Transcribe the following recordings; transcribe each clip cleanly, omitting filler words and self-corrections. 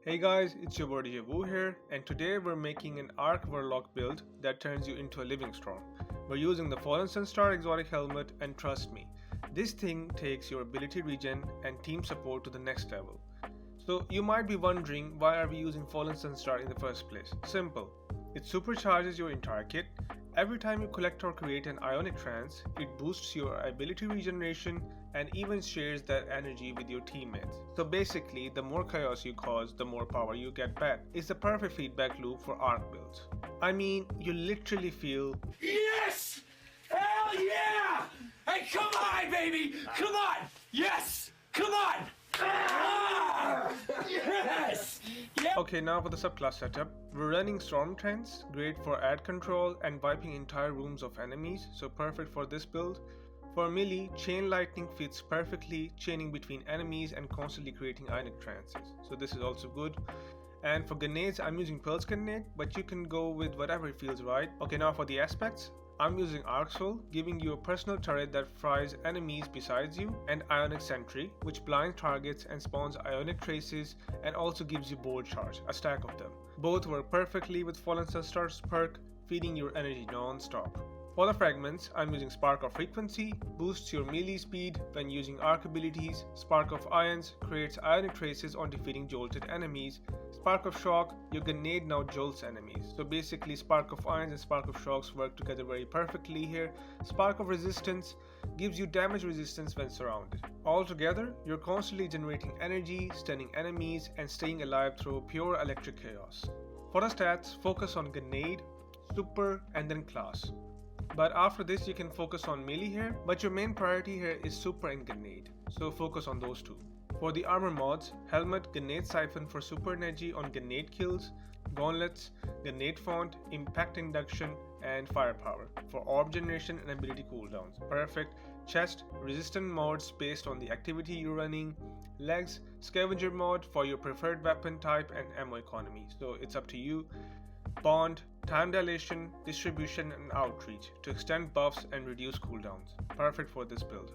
Hey guys, it's your boy Wu here, and today we're making an Arc Warlock build that turns you into a living storm. We're using the Fallen Sunstar exotic helmet, and trust me, this thing takes your ability regen and team support to the next level. So you might be wondering, why are we using Fallen Sunstar in the first place? Simple. It supercharges your entire kit. Every time you collect or create an ionic trance, it boosts your ability regeneration and even shares that energy with your teammates. So basically, the more chaos you cause, the more power you get back. It's the perfect feedback loop for arc builds. I mean, you literally feel Yes! Hell yeah! Hey, come on, baby! Come on! Yes! Come on! Ah! Yes! Yeah! Okay, now for the subclass setup. We're running Storm Trends, great for ad control and wiping entire rooms of enemies, so perfect for this build. For melee, Chain Lightning fits perfectly, chaining between enemies and constantly creating ionic trances, so this is also good. And for grenades, I'm using Pulse Grenade, but you can go with whatever feels right. Okay, now for the aspects. I'm using Arc Soul, giving you a personal turret that fries enemies besides you, and Ionic Sentry, which blinds targets and spawns Ionic Traces and also gives you Bold Charge, a stack of them. Both work perfectly with Fallen Sunstar's perk, feeding your energy non-stop. For the fragments, I'm using Spark of Frequency, boosts your melee speed when using arc abilities. Spark of Ions creates ionic traces on defeating jolted enemies. Spark of Shock, your grenade now jolts enemies. So basically Spark of Ions and Spark of Shocks work together very perfectly here. Spark of Resistance gives you damage resistance when surrounded. Altogether, you're constantly generating energy, stunning enemies, and staying alive through pure electric chaos. For the stats, focus on grenade, super, and then class. But after this you can focus on melee here, but your main priority here is super and grenade, so focus on those two. For the armor mods, helmet, grenade siphon for super energy on grenade kills, gauntlets, grenade font, impact induction, and firepower for orb generation and ability cooldowns. Perfect. Chest, resistant mods based on the activity you're running. Legs, scavenger mod for your preferred weapon type and ammo economy, so it's up to you. Bond, time dilation, distribution, and outreach to extend buffs and reduce cooldowns. Perfect for this build.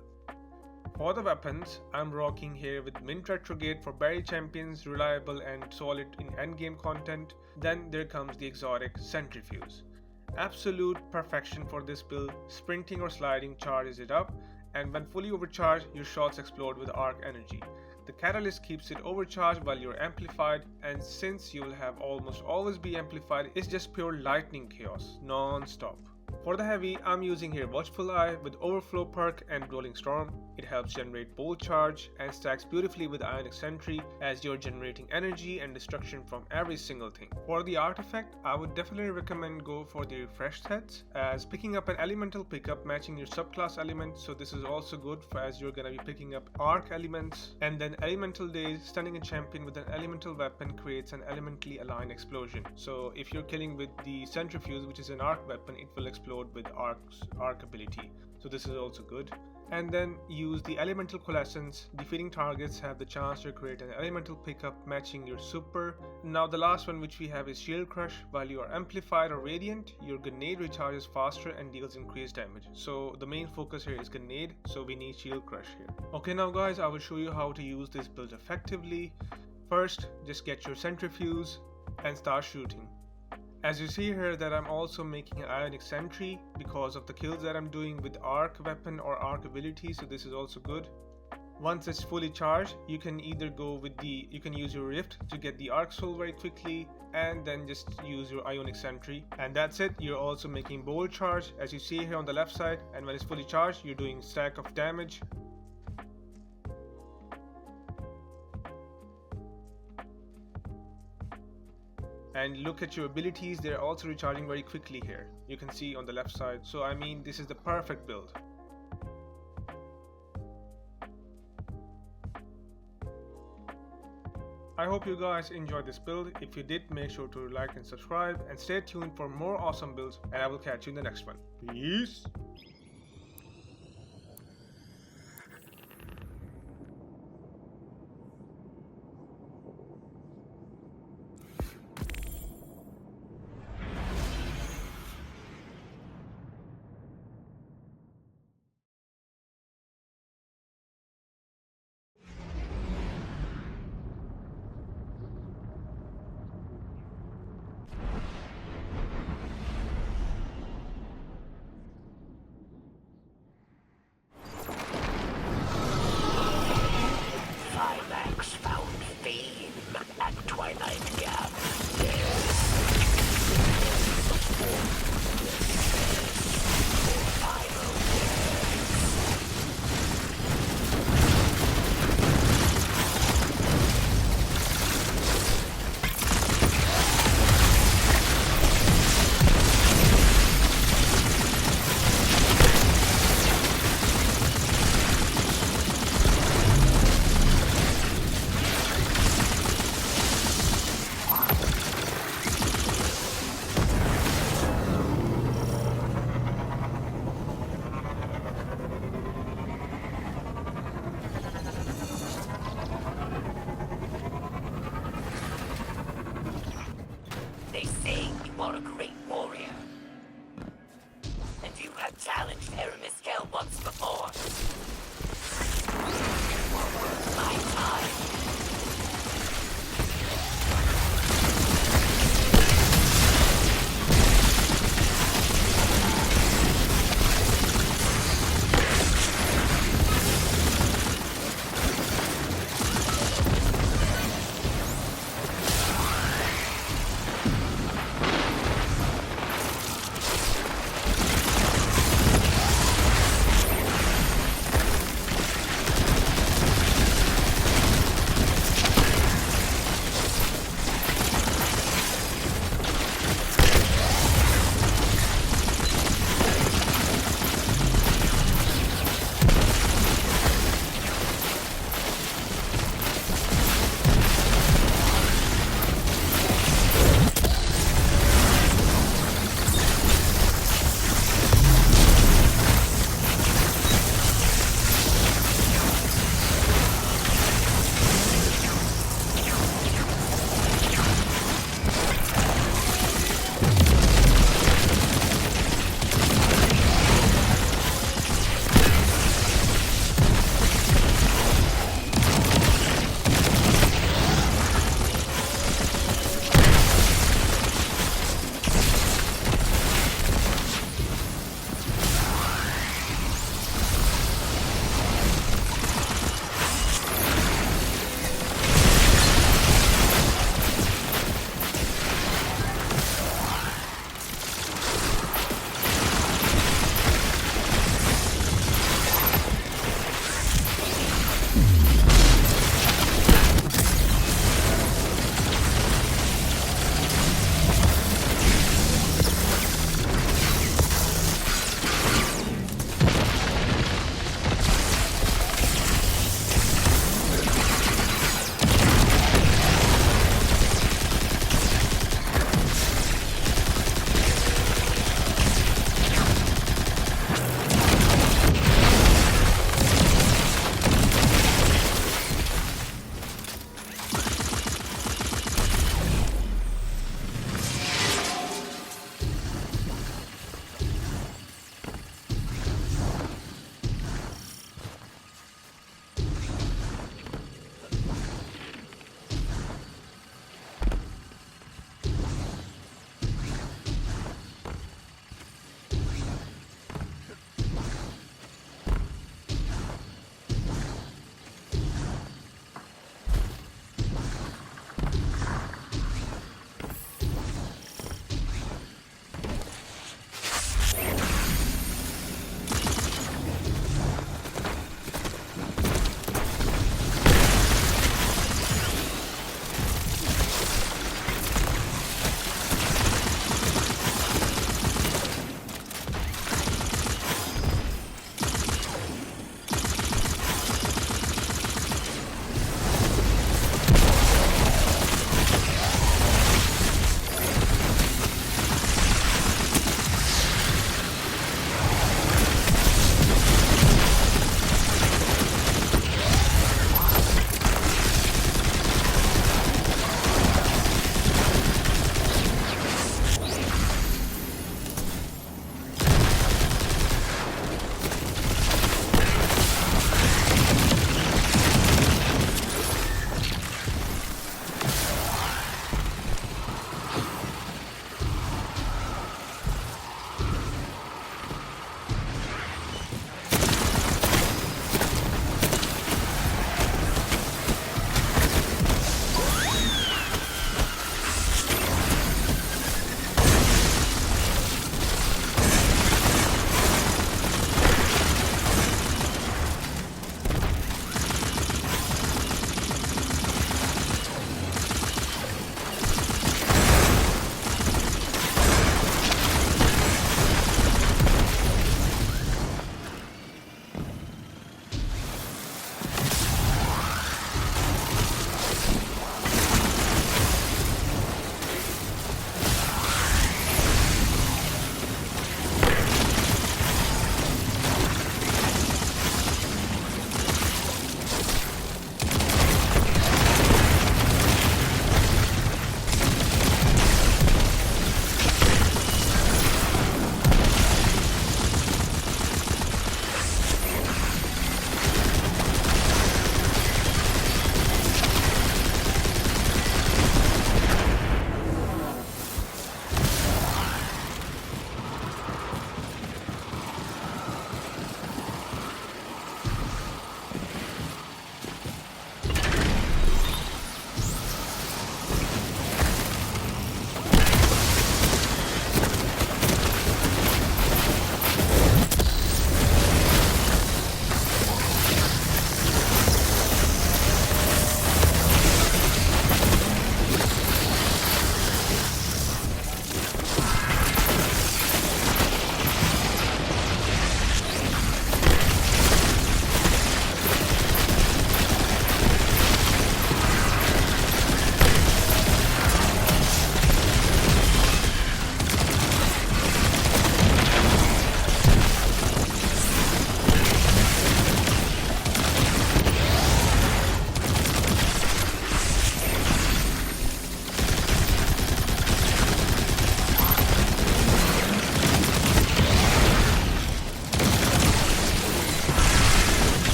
For the weapons, I'm rocking here with Mint Retrograde for berry champions, reliable and solid in endgame content. Then there comes the exotic Centrifuge. Absolute perfection for this build. Sprinting or sliding charges it up, and when fully overcharged, your shots explode with arc energy. The catalyst keeps it overcharged while you're amplified, and since you will have almost always be amplified, it's just pure lightning chaos, non-stop. For the heavy, I'm using here Watchful Eye with Overflow perk and Rolling Storm. It helps generate Bold Charge and stacks beautifully with Ionic Sentry as you're generating energy and destruction from every single thing. For the artifact, I would definitely recommend go for the refresh sets, as picking up an elemental pickup matching your subclass element, so this is also good for as you're gonna be picking up arc elements. And then Elemental Days, stunning a champion with an elemental weapon creates an elementally aligned explosion. So if you're killing with the Centrifuge, which is an arc weapon, it will explode with arc ability, so this is also good. And then use the elemental coalescence. Defeating targets have the chance to create an elemental pickup matching your super. Now the last one which we have is Shield Crush. While you are amplified or radiant, your grenade recharges faster and deals increased damage, so the main focus here is grenade, so we need Shield Crush here. Okay, now guys, I will show you how to use this build effectively. First, just get your Centrifuge and start shooting. As you see here that I'm also making an Ionic Sentry because of the kills that I'm doing with arc weapon or arc ability, so this is also good. Once it's fully charged, you can either go with you can use your Rift to get the Arc Soul very quickly, and then just use your Ionic Sentry, and that's it. You're also making Bold Charge as you see here on the left side, and when it's fully charged, you're doing stack of damage. And look at your abilities, they're also recharging very quickly here. You can see on the left side. So I mean, this is the perfect build. I hope you guys enjoyed this build. If you did, make sure to like and subscribe, and stay tuned for more awesome builds, and I will catch you in the next one. Peace! They say you are a great warrior. And you have challenged Aramis once before. You are worth my time.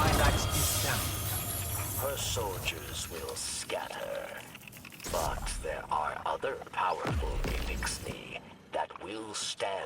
Lilacs is down. Her soldiers will scatter. But there are other powerful Mimixni that will stand